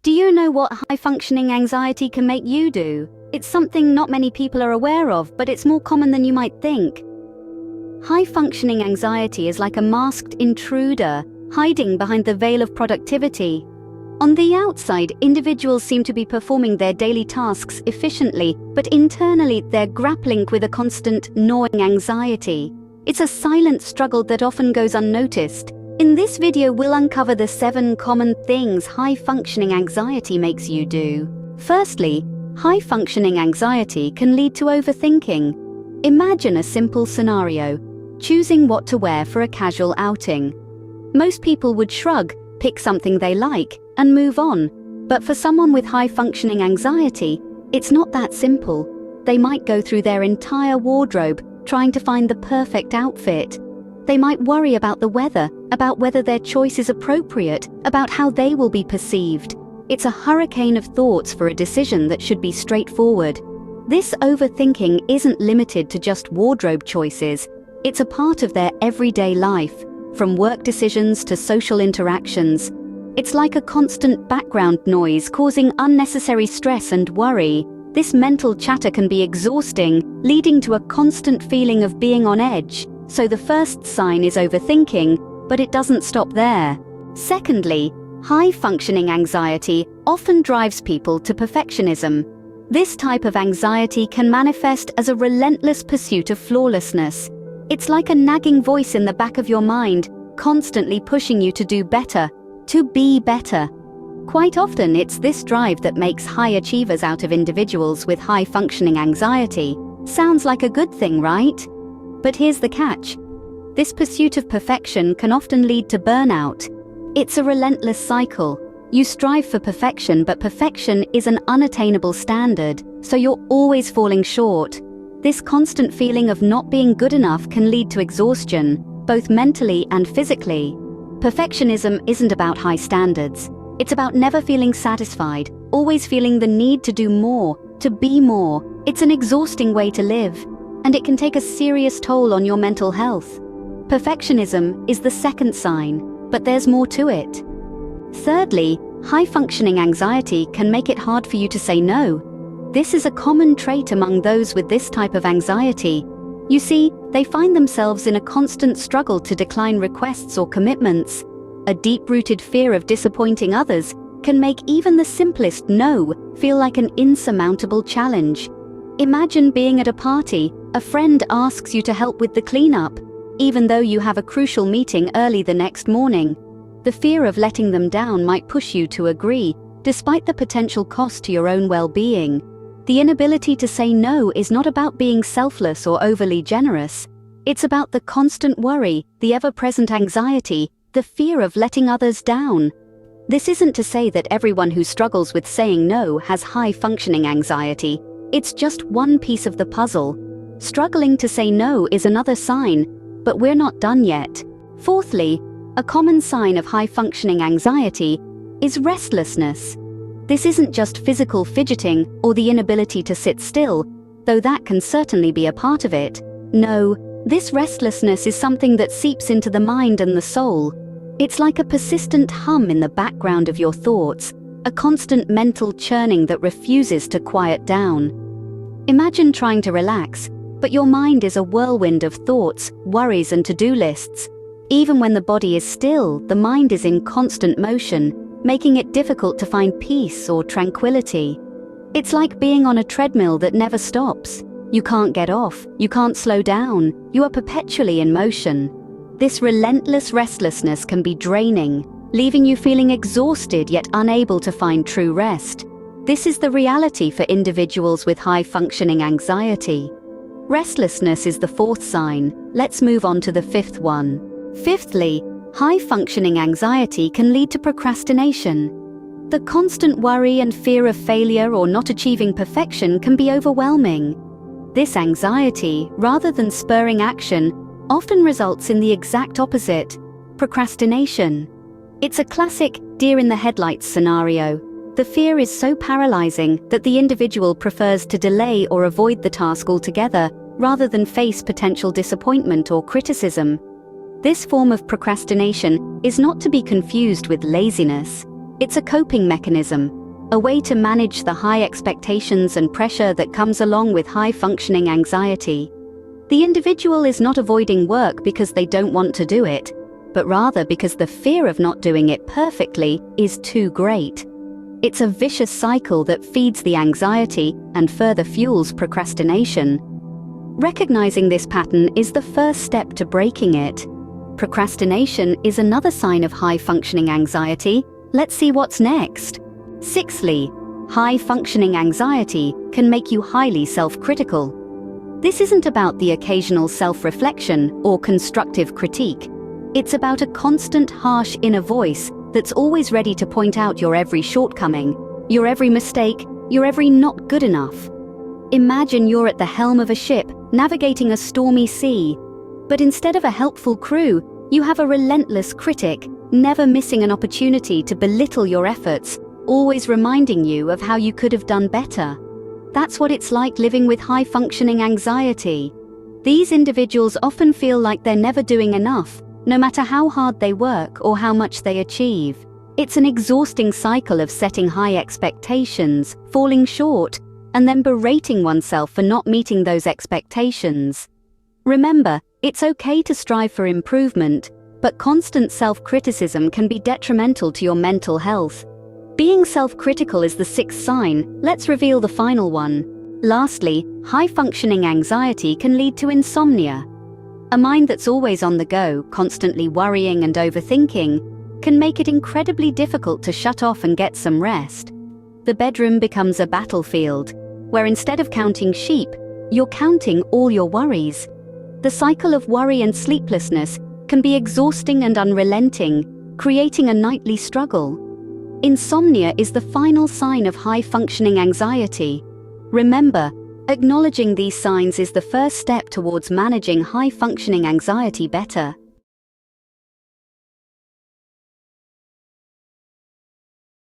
Do you know what high-functioning anxiety can make you do? It's something not many people are aware of, but it's more common than you might think. High-functioning anxiety is like a masked intruder, hiding behind the veil of productivity. On the outside, individuals seem to be performing their daily tasks efficiently, but internally they're grappling with a constant, gnawing anxiety. It's a silent struggle that often goes unnoticed. In this video, we'll uncover the 7 common things high-functioning anxiety makes you do. Firstly, high-functioning anxiety can lead to overthinking. Imagine a simple scenario: choosing what to wear for a casual outing. Most people would shrug, pick something they like, and move on. But for someone with high-functioning anxiety, it's not that simple. They might go through their entire wardrobe trying to find the perfect outfit. They might worry about the weather, about whether their choice is appropriate, about how they will be perceived. It's a hurricane of thoughts for a decision that should be straightforward. This overthinking isn't limited to just wardrobe choices. It's a part of their everyday life, from work decisions to social interactions. It's like a constant background noise causing unnecessary stress and worry. This mental chatter can be exhausting, leading to a constant feeling of being on edge. So the first sign is overthinking, but it doesn't stop there. Secondly, high-functioning anxiety often drives people to perfectionism. This type of anxiety can manifest as a relentless pursuit of flawlessness. It's like a nagging voice in the back of your mind, constantly pushing you to do better, to be better. Quite often, it's this drive that makes high achievers out of individuals with high-functioning anxiety. Sounds like a good thing, right? But here's the catch. This pursuit of perfection can often lead to burnout. It's a relentless cycle. You strive for perfection, but perfection is an unattainable standard, so you're always falling short. This constant feeling of not being good enough can lead to exhaustion, both mentally and physically. Perfectionism isn't about high standards. It's about never feeling satisfied, always feeling the need to do more, to be more. It's an exhausting way to live, and it can take a serious toll on your mental health. Perfectionism is the second sign, but there's more to it. Thirdly, high-functioning anxiety can make it hard for you to say no. This is a common trait among those with this type of anxiety. You see, they find themselves in a constant struggle to decline requests or commitments. A deep-rooted fear of disappointing others can make even the simplest no feel like an insurmountable challenge. Imagine being at a party. A friend asks you to help with the cleanup, even though you have a crucial meeting early the next morning. The fear of letting them down might push you to agree, despite the potential cost to your own well-being. The inability to say no is not about being selfless or overly generous. It's about the constant worry, the ever-present anxiety, the fear of letting others down. This isn't to say that everyone who struggles with saying no has high-functioning anxiety. It's just one piece of the puzzle. Struggling to say no is another sign, but we're not done yet. Fourthly, a common sign of high-functioning anxiety is restlessness. This isn't just physical fidgeting or the inability to sit still, though that can certainly be a part of it. No, this restlessness is something that seeps into the mind and the soul. It's like a persistent hum in the background of your thoughts, a constant mental churning that refuses to quiet down. Imagine trying to relax, but your mind is a whirlwind of thoughts, worries, and to-do lists. Even when the body is still, the mind is in constant motion, making it difficult to find peace or tranquility. It's like being on a treadmill that never stops. You can't get off, you can't slow down, you are perpetually in motion. This relentless restlessness can be draining, leaving you feeling exhausted yet unable to find true rest. This is the reality for individuals with high-functioning anxiety. Restlessness is the fourth sign. Let's move on to the fifth one. Fifthly, high-functioning anxiety can lead to procrastination. The constant worry and fear of failure or not achieving perfection can be overwhelming. This anxiety, rather than spurring action, often results in the exact opposite: procrastination. It's a classic deer-in-the-headlights scenario. The fear is so paralyzing that the individual prefers to delay or avoid the task altogether, rather than face potential disappointment or criticism. This form of procrastination is not to be confused with laziness. It's a coping mechanism, a way to manage the high expectations and pressure that comes along with high-functioning anxiety. The individual is not avoiding work because they don't want to do it, but rather because the fear of not doing it perfectly is too great. It's a vicious cycle that feeds the anxiety and further fuels procrastination. Recognizing this pattern is the first step to breaking it. Procrastination is another sign of high-functioning anxiety. Let's see what's next. Sixthly, high-functioning anxiety can make you highly self-critical. This isn't about the occasional self-reflection or constructive critique. It's about a constant, harsh inner voice that's always ready to point out your every shortcoming, your every mistake, your every not good enough. Imagine you're at the helm of a ship, navigating a stormy sea. But instead of a helpful crew, you have a relentless critic, never missing an opportunity to belittle your efforts, always reminding you of how you could have done better. That's what it's like living with high-functioning anxiety. These individuals often feel like they're never doing enough, no matter how hard they work or how much they achieve. It's an exhausting cycle of setting high expectations, falling short, and then berating oneself for not meeting those expectations. Remember, it's okay to strive for improvement, but constant self-criticism can be detrimental to your mental health. Being self-critical is the sixth sign. Let's reveal the final one. Lastly, high-functioning anxiety can lead to insomnia. A mind that's always on the go, constantly worrying and overthinking, can make it incredibly difficult to shut off and get some rest. The bedroom becomes a battlefield, where instead of counting sheep, you're counting all your worries. The cycle of worry and sleeplessness can be exhausting and unrelenting, creating a nightly struggle. Insomnia is the final sign of high-functioning anxiety. Remember, acknowledging these signs is the first step towards managing high-functioning anxiety better.